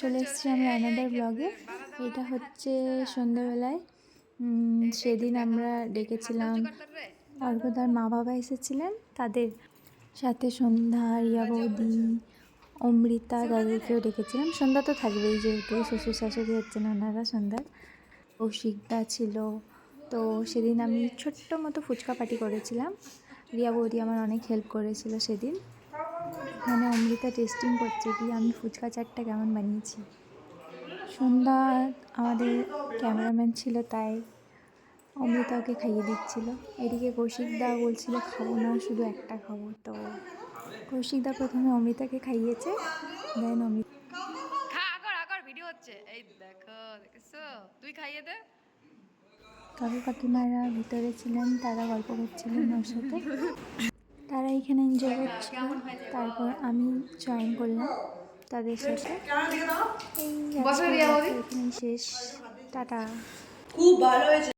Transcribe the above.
চলে এসেছি আমি অ্যানাদার ব্লগে। এটা হচ্ছে সন্ধ্যাবেলায়। সেদিন আমরা ডেকেছিলাম, অর্ঘদার মা বাবা এসেছিলেন, তাদের সাথে সন্ধ্যা, রিয়া বৌদি, অমৃতা দাদাকেও ডেকেছিলাম। সন্ধ্যা তো থাকবেই, যেহেতু শ্বশুর শাশুড়ি হচ্ছেন ওনারা সন্ধ্যার। কৌশিকদা ছিল। তো সেদিন আমি ছোট্ট মতো ফুচকা পার্টি করেছিলাম। রিয়া বৌদি আমার অনেক হেল্প করেছিল সেদিন। এখানে অমৃতা টেস্টিং করছে কি আমি ফুচকা চাটটা কেমন বানিয়েছি। সন্ধ্যা আমাদের ক্যামেরাম্যান ছিল, তাই অমৃতা ওকে খাইয়ে দিচ্ছিল। এদিকে কৌশিকদা বলছিল খাবো না, শুধু একটা খাবো। তো কৌশিকদা প্রথমে অমৃতাকে খাইয়েছে, দেন অমৃতা ভিডিও হচ্ছে, এই দেখো, দেখেছো, তুই খাইয়ে দে। কাকু কাকিমারা ভিতরে ছিলেন, তারা গল্প করছিলেন ওর সাথে, তারা এখানে এনজয় করছিল। তারপর আমি জয়েন করলাম তাদের সাথে। এই আজকের ব্লগটা এখানেই শেষ। টাটা। খুব ভালো হয়েছে।